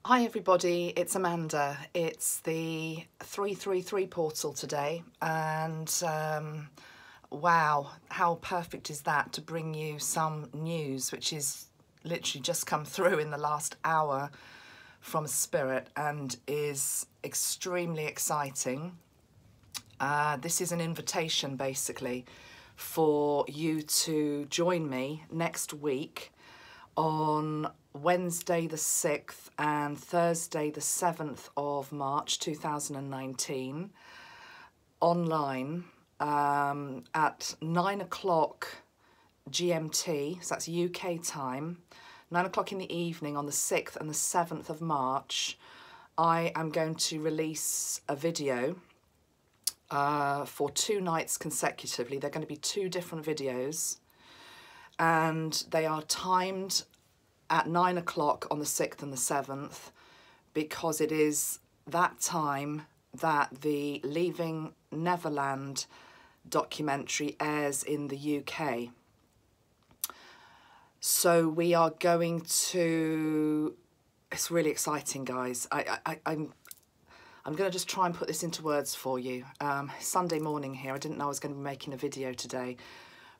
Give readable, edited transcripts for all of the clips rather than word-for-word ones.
Hi everybody, it's Amanda. It's the 333 portal today, and wow, how perfect is that to bring you some news which is literally just come through in the last hour from Spirit and is extremely exciting. This is an invitation basically for you to join me next week on Wednesday the 6th and Thursday the 7th of March 2019 online at 9 o'clock GMT, so that's UK time, 9 o'clock in the evening on the 6th and the 7th of March. I am going to release a video for 2 nights consecutively. They're going to be 2 different videos, and they are timed at 9 o'clock on the 6th and the 7th because it is that time that the Leaving Neverland documentary airs in the UK. So we are going to, it's really exciting, guys. I'm going to just try and put this into words for you. Sunday morning here, I didn't know I was going to be making a video today,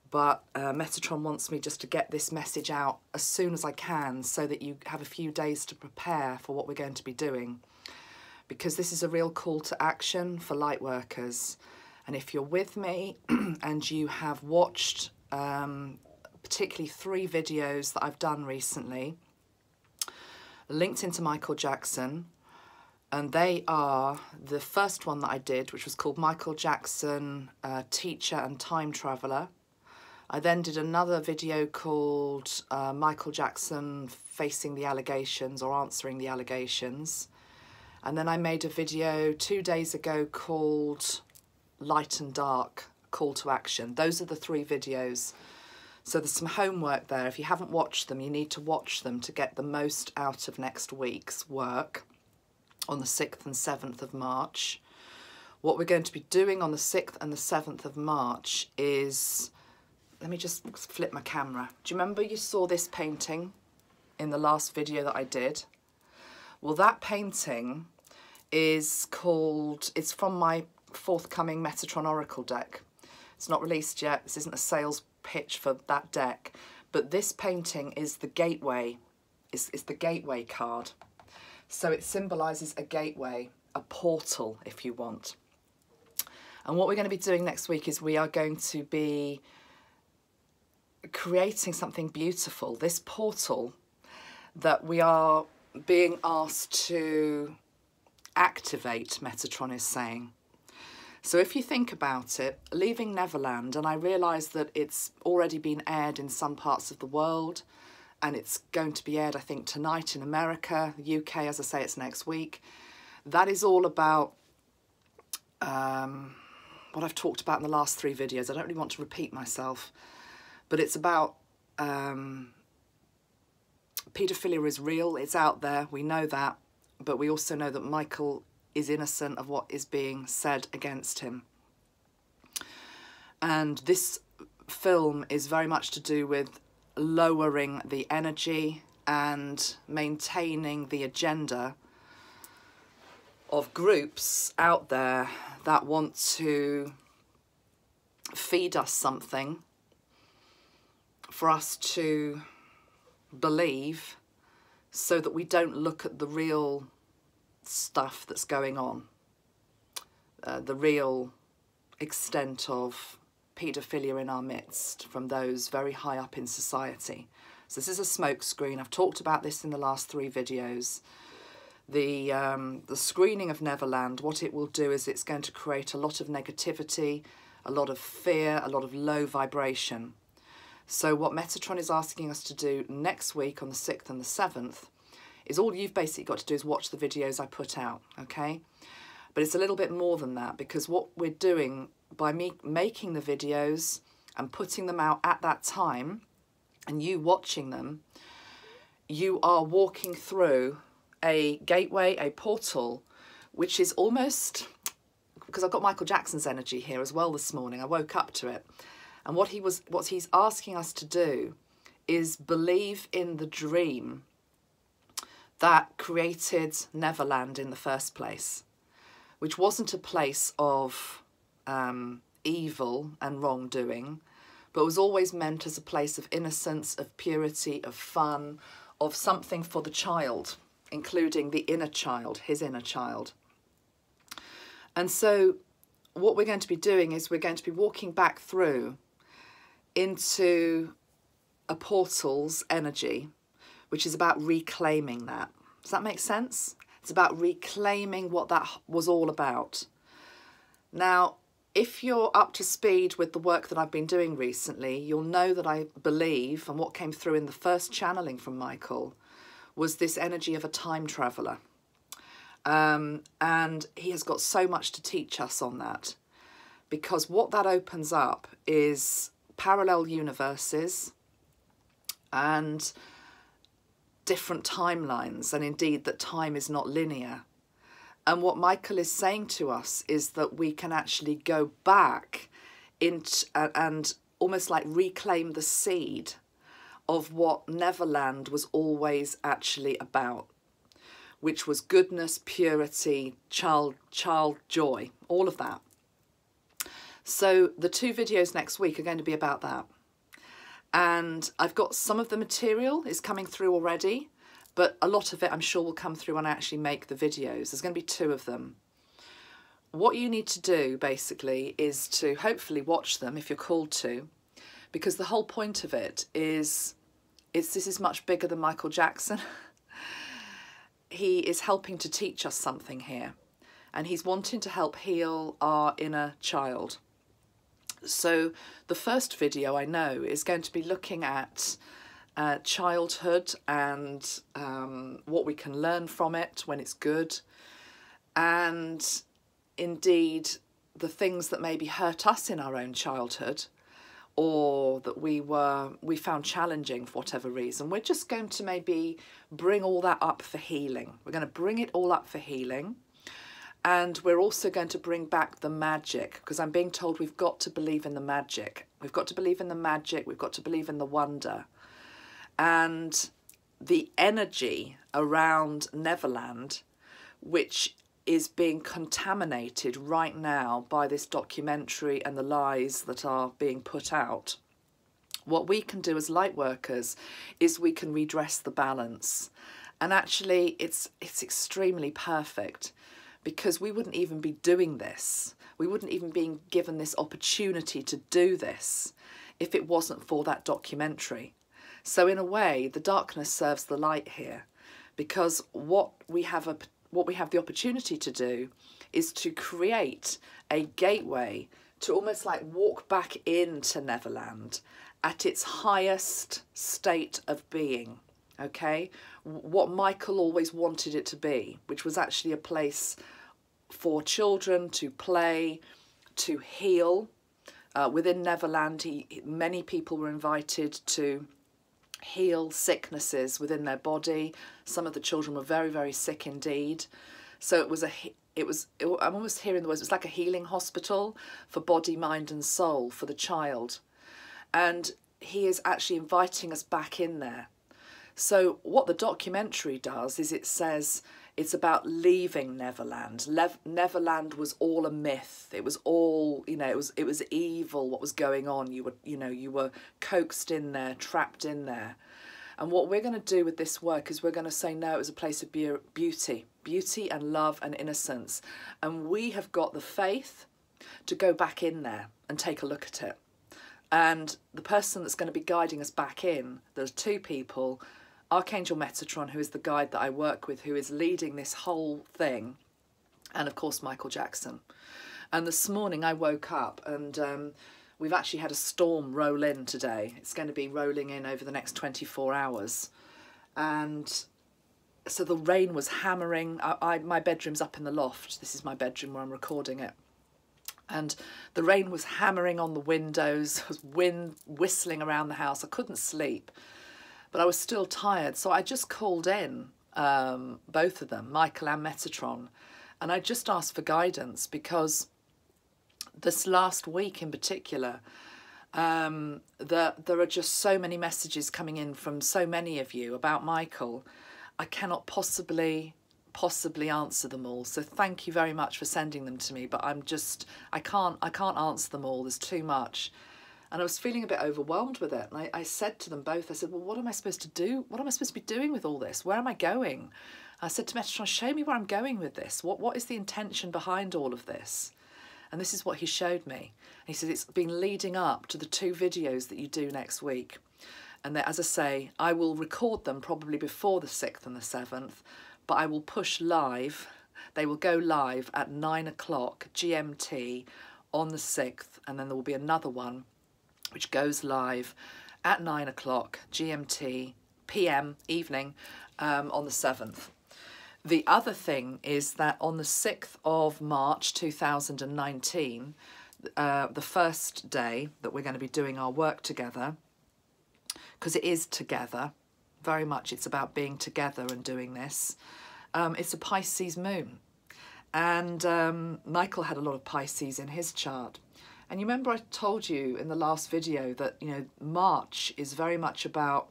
but Metatron wants me just to get this message out as soon as I can so that you have a few days to prepare for what we're going to be doing, because this is a real call to action for light workers. And if you're with me and you have watched particularly 3 videos that I've done recently linked into Michael Jackson, and they are the first one that I did, which was called Michael Jackson, Teacher and Time Traveller. I then did another video called Michael Jackson Facing the Allegations or Answering the Allegations. And then I made a video 2 days ago called Light and Dark, Call to Action. Those are the 3 videos. So there's some homework there. If you haven't watched them, you need to watch them to get the most out of next week's work on the 6th and 7th of March. What we're going to be doing on the 6th and the 7th of March is, let me just flip my camera. Do you remember you saw this painting in the last video that I did? Well, that painting is called, it's from my forthcoming Metatron Oracle deck. It's not released yet. This isn't a sales pitch for that deck, but this painting is the gateway. It's the gateway card. So it symbolises a gateway, a portal, if you want. And what we're going to be doing next week is we are going to be creating something beautiful. This portal that we are being asked to activate, Metatron is saying. So if you think about it, Leaving Neverland, and I realise that it's already been aired in some parts of the world, and it's going to be aired, I think, tonight in America. The UK, as I say, it's next week. That is all about what I've talked about in the last 3 videos. I don't really want to repeat myself, but it's about paedophilia is real, it's out there, we know that, but we also know that Michael is innocent of what is being said against him. And this film is very much to do with lowering the energy and maintaining the agenda of groups out there that want to feed us something for us to believe, so that we don't look at the real stuff that's going on, the real extent of paedophilia in our midst from those very high up in society. So this is a smokescreen. I've talked about this in the last 3 videos. The screening of Neverland, what it will do is it's going to create a lot of negativity, a lot of fear, a lot of low vibration. So what Metatron is asking us to do next week on the 6th and the 7th is, all you've basically got to do is watch the videos I put out, okay? But it's a little bit more than that, because what we're doing by me making the videos and putting them out at that time and you watching them, you are walking through a gateway, a portal, which is almost, because I've got Michael Jackson's energy here as well this morning, I woke up to it. And what he's asking us to do is believe in the dream that created Neverland in the first place, which wasn't a place of evil and wrongdoing, but was always meant as a place of innocence, of purity, of fun, of something for the child, including the inner child, his inner child. And so what we're going to be doing is we're going to be walking back through into a portal's energy, which is about reclaiming that. Does that make sense? It's about reclaiming what that was all about. Now, if you're up to speed with the work that I've been doing recently, you'll know that I believe, and what came through in the first channeling from Michael, was this energy of a time traveller. And he has got so much to teach us on that, because what that opens up is parallel universes and different timelines, and indeed that time is not linear. And what Michael is saying to us is that we can actually go back and almost like reclaim the seed of what Neverland was always actually about, which was goodness, purity, child joy, all of that. So the 2 videos next week are going to be about that. And I've got some of the material is coming through already, but a lot of it I'm sure will come through when I actually make the videos. There's going to be 2 of them. What you need to do basically is to hopefully watch them if you're called to, because the whole point of it is this is much bigger than Michael Jackson. He is helping to teach us something here, and he's wanting to help heal our inner child. So the first video I know is going to be looking at childhood and what we can learn from it when it's good, and indeed the things that maybe hurt us in our own childhood, or that we found challenging for whatever reason. We're just going to maybe bring all that up for healing. We're going to bring it all up for healing. And we're also going to bring back the magic, because I'm being told we've got to believe in the magic. We've got to believe in the magic. We've got to believe in the wonder. And the energy around Neverland, which is being contaminated right now by this documentary and the lies that are being put out. What we can do as light workers is we can redress the balance. And actually it's extremely perfect, because we wouldn't even be doing this. We wouldn't even be given this opportunity to do this if it wasn't for that documentary. So in a way, the darkness serves the light here, because what we have the opportunity to do is to create a gateway to almost like walk back into Neverland at its highest state of being, okay? What Michael always wanted it to be, which was actually a place for children to play, to heal. Within Neverland, many people were invited to heal sicknesses within their body. Some of the children were very, very sick indeed. So I'm almost hearing the words, it was like a healing hospital for body, mind and soul for the child. And he is actually inviting us back in there. So what the documentary does is it says it's about leaving Neverland. Neverland was all a myth. It was all, you know, it was evil what was going on. You were coaxed in there, trapped in there. And what we're going to do with this work is we're going to say, no, it was a place of beauty and love and innocence. And we have got the faith to go back in there and take a look at it. And the person that's going to be guiding us back in, there's 2 people, Archangel Metatron, who is the guide that I work with, who is leading this whole thing, and of course Michael Jackson. And this morning I woke up and we've actually had a storm roll in today. It's going to be rolling in over the next 24 hours. And so the rain was hammering. My bedroom's up in the loft. This is my bedroom where I'm recording it. And the rain was hammering on the windows, there was wind whistling around the house. I couldn't sleep, but I was still tired. So I just called in both of them, Michael and Metatron, and I just asked for guidance, because this last week in particular, there are just so many messages coming in from so many of you about Michael. I cannot possibly answer them all. So thank you very much for sending them to me, but I can't answer them all. There's too much. And I was feeling a bit overwhelmed with it. And I said to them both, I said, well, what am I supposed to do? What am I supposed to be doing with all this? Where am I going? I said to Metatron, show me where I'm going with this. What is the intention behind all of this? And this is what he showed me. And he said, it's been leading up to the 2 videos that you do next week. And that, as I say, I will record them probably before the 6th and the 7th, but I will push live. They will go live at 9 o'clock GMT on the 6th, and then there will be another one which goes live at 9 o'clock GMT PM evening on the 7th. The other thing is that on the 6th of March 2019, the first day that we're going to be doing our work together, because it is together, very much it's about being together and doing this, it's a Pisces moon. And Michael had a lot of Pisces in his chart. And you remember I told you in the last video that, you know, March is very much about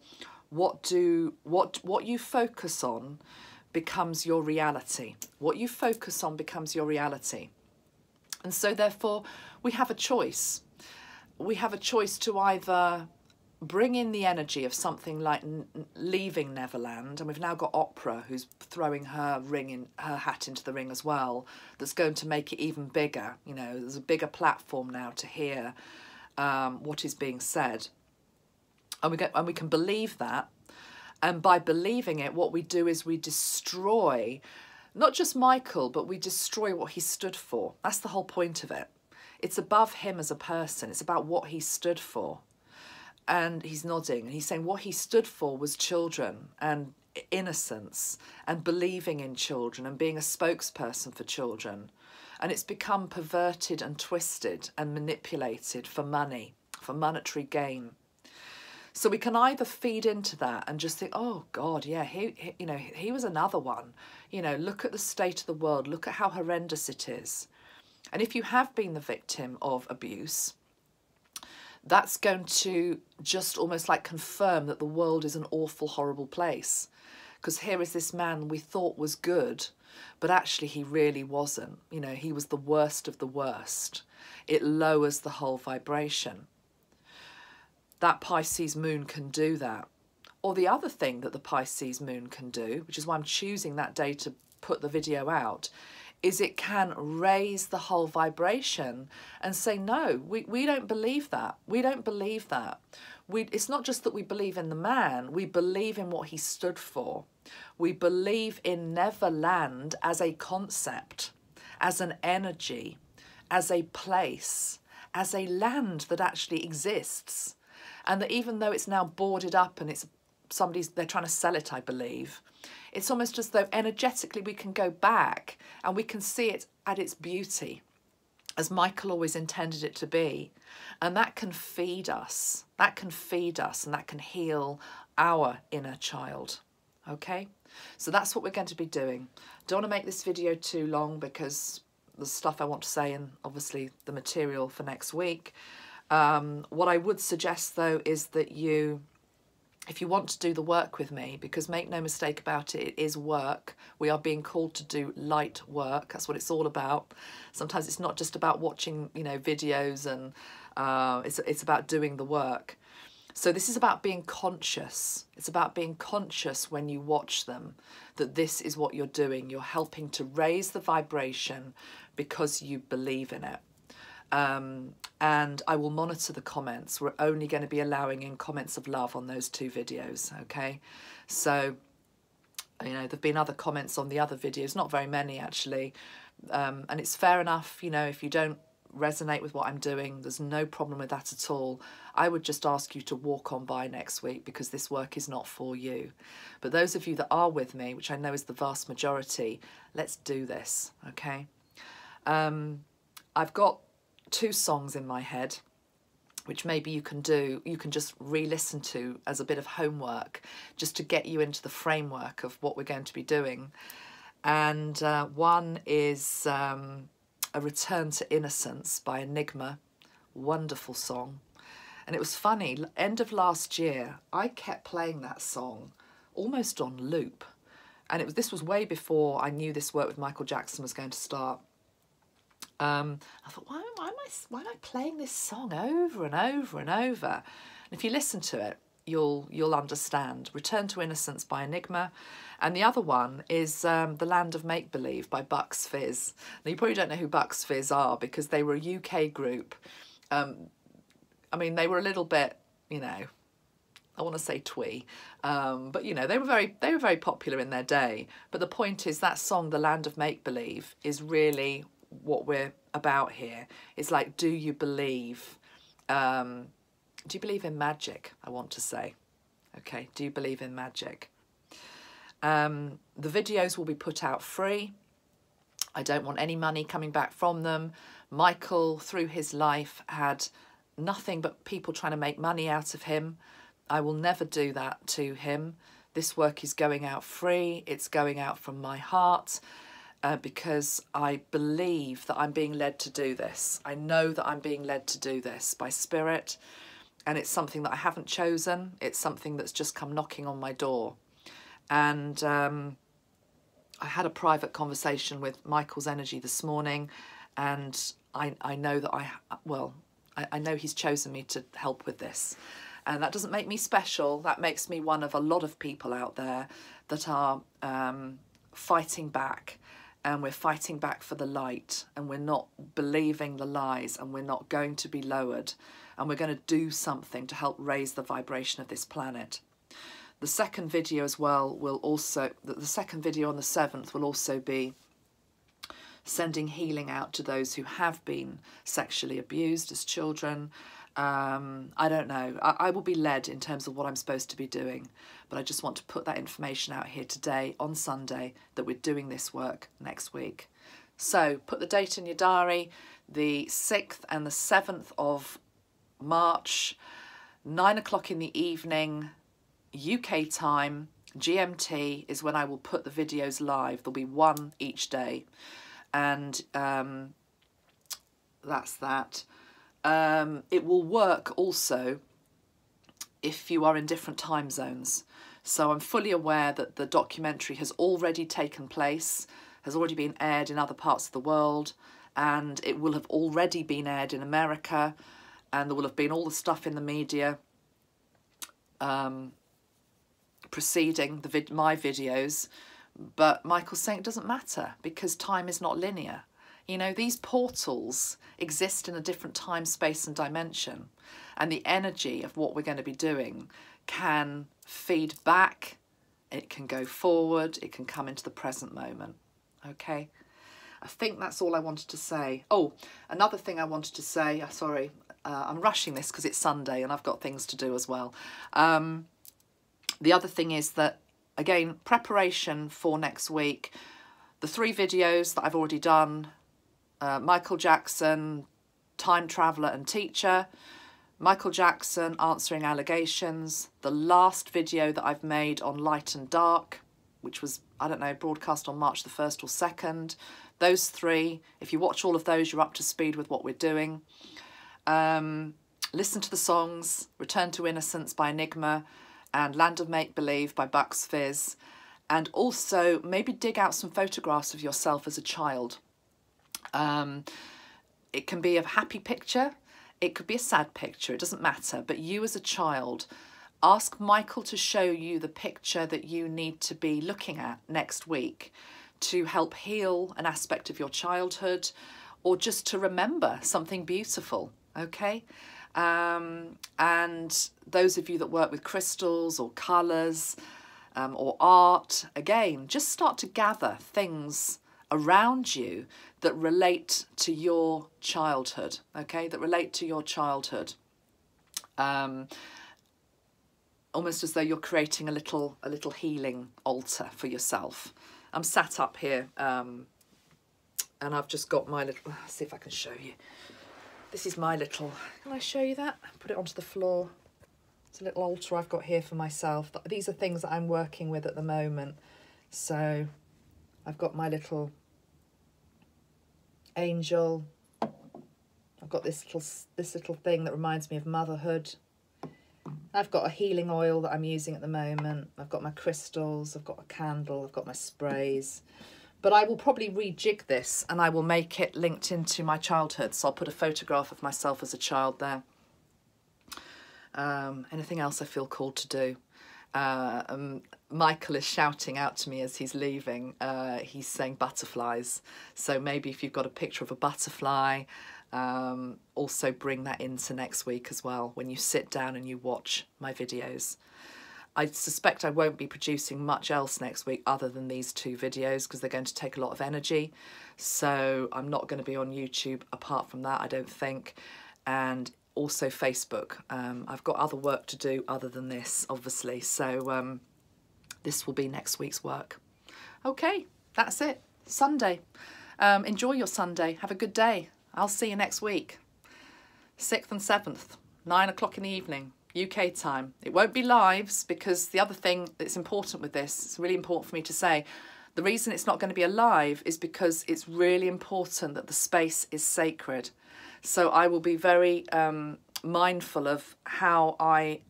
what you focus on becomes your reality. What you focus on becomes your reality. And so therefore we have a choice. We have a choice to either bring in the energy of something like Leaving Neverland, and we've now got Opera, who's throwing her hat into the ring as well, that's going to make it even bigger. You know, there's a bigger platform now to hear what is being said, and we can believe that. And by believing it, what we do is we destroy not just Michael, but we destroy what he stood for. That's the whole point of it. It's above him as a person. It's about what he stood for. And he's nodding, and he's saying what he stood for was children and innocence and believing in children and being a spokesperson for children. And it's become perverted and twisted and manipulated for money, for monetary gain. So we can either feed into that and just think, oh God, yeah, he was another one. You know, look at the state of the world, look at how horrendous it is. And if you have been the victim of abuse, that's going to just almost like confirm that the world is an awful, horrible place. Because here is this man we thought was good, but actually he really wasn't. You know, he was the worst of the worst. It lowers the whole vibration. That Pisces moon can do that. Or the other thing that the Pisces moon can do, which is why I'm choosing that day to put the video out, is it can raise the whole vibration and say, no, we don't believe that. We don't believe that. It's not just that we believe in the man, we believe in what he stood for. We believe in Neverland as a concept, as an energy, as a place, as a land that actually exists. And that even though it's now boarded up and they're trying to sell it, I believe, it's almost as though energetically we can go back and we can see it at its beauty, as Michael always intended it to be. And that can feed us. That can feed us, and that can heal our inner child. Okay? So that's what we're going to be doing. Don't want to make this video too long because there's stuff I want to say and obviously the material for next week. What I would suggest though is that if you want to do the work with me, because make no mistake about it, it is work. We are being called to do light work. That's what it's all about. Sometimes it's not just about watching, you know, videos, and it's about doing the work. So this is about being conscious. It's about being conscious when you watch them, that this is what you're doing. You're helping to raise the vibration because you believe in it. And I will monitor the comments. We're only going to be allowing in comments of love on those 2 videos, okay? So, you know, there've been other comments on the other videos, not very many actually, and it's fair enough, you know, if you don't resonate with what I'm doing, there's no problem with that at all. I would just ask you to walk on by next week because this work is not for you. But those of you that are with me, which I know is the vast majority, let's do this, okay? I've got 2 songs in my head, which maybe you can just re-listen to as a bit of homework, just to get you into the framework of what we're going to be doing. And one is A Return to Innocence by Enigma. Wonderful song. And it was funny, end of last year, I kept playing that song almost on loop. And this was way before I knew this work with Michael Jackson was going to start. I thought, why am I playing this song over and over and over? And if you listen to it, you'll understand. Return to Innocence by Enigma, and the other one is The Land of Make Believe by Bucks Fizz. Now you probably don't know who Bucks Fizz are because they were a UK group. I mean, they were a little bit, you know, I want to say twee, but you know, they were very popular in their day. But the point is that song, The Land of Make Believe, is really what we're about here. It's like, do you believe? Do you believe in magic? I want to say, okay. Do you believe in magic? The videos will be put out free. I don't want any money coming back from them. Michael, through his life, had nothing but people trying to make money out of him. I will never do that to him. This work is going out free. It's going out from my heart because I believe that I'm being led to do this. I know that I'm being led to do this by spirit, and it's something that I haven't chosen. It's something that's just come knocking on my door. And I had a private conversation with Michael's energy this morning, and I know that I know he's chosen me to help with this. And that doesn't make me special. That makes me one of a lot of people out there that are fighting back. And we're fighting back for the light. And we're not believing the lies. And we're not going to be lowered. And we're going to do something to help raise the vibration of this planet. The second video as well will also... The second video on the 7th will also be sending healing out to those who have been sexually abused as children. I don't know. I will be led in terms of what I'm supposed to be doing, but I just want to put that information out here today on Sunday that we're doing this work next week. So put the date in your diary, the 6th and the 7th of March, 9 o'clock in the evening, UK time, GMT is when I will put the videos live. There'll be one each day. And that's that. It will work also if you are in different time zones. So I'm fully aware that the documentary has already taken place, has already been aired in other parts of the world, and it will have already been aired in America, and there will have been all the stuff in the media preceding my videos. But Michael's saying it doesn't matter because time is not linear. You know, these portals exist in a different time, space and dimension. And the energy of what we're going to be doing can feed back, it can go forward, it can come into the present moment. Okay? I think that's all I wanted to say. Oh, another thing I wanted to say, sorry, I'm rushing this because it's Sunday and I've got things to do as well. The other thing is that, again, preparation for next week. The 3 videos that I've already done, Michael Jackson, Time Traveller and Teacher, Michael Jackson answering allegations, the last video that I've made on Light and Dark, which was, I don't know, broadcast on March the 1st or 2nd. Those 3, if you watch all of those, you're up to speed with what we're doing. Listen to the songs, Return to Innocence by Enigma and Land of Make Believe by Bucks Fizz. And also maybe dig out some photographs of yourself as a child. It can be a happy picture, it could be a sad picture, it doesn't matter. But you as a child, ask Michael to show you the picture that you need to be looking at next week to help heal an aspect of your childhood or just to remember something beautiful, okay? And those of you that work with crystals or colours or art, again, just start to gather things around you that relate to your childhood, okay? That relate to your childhood. Almost as though you're creating a little healing altar for yourself. I'm sat up here and I've just got my little, let's see if I can show you. This is my little, can I show you that? Put it onto the floor. It's a little altar I've got here for myself. These are things that I'm working with at the moment. So I've got my little angel. I've got this little thing that reminds me of motherhood. I've got a healing oil that I'm using at the moment. I've got my crystals, I've got a candle, I've got my sprays. But I will probably rejig this and I will make it linked into my childhood. So I'll put a photograph of myself as a child there. Anything else I feel called to do? Michael is shouting out to me as he's leaving. He's saying butterflies. So maybe if you've got a picture of a butterfly, also bring that into next week as well when you sit down and you watch my videos. I suspect I won't be producing much else next week other than these 2 videos because they're going to take a lot of energy. So I'm not going to be on YouTube apart from that, I don't think. And also Facebook. I've got other work to do other than this, obviously. So this will be next week's work. Okay, that's it. Sunday. Enjoy your Sunday. Have a good day. I'll see you next week. 6th and 7th, 9 o'clock in the evening, UK time. It won't be lives because the other thing that's important with this, it's really important for me to say, the reason it's not going to be a live is because it's really important that the space is sacred. So I will be very mindful of how I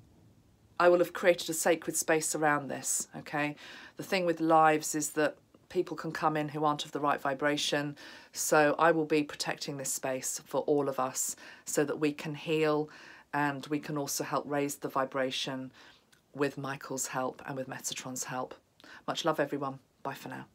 will have created a sacred space around this, okay? The thing with lives is that people can come in who aren't of the right vibration. So I will be protecting this space for all of us so that we can heal and we can also help raise the vibration with Michael's help and with Metatron's help. Much love, everyone. Bye for now.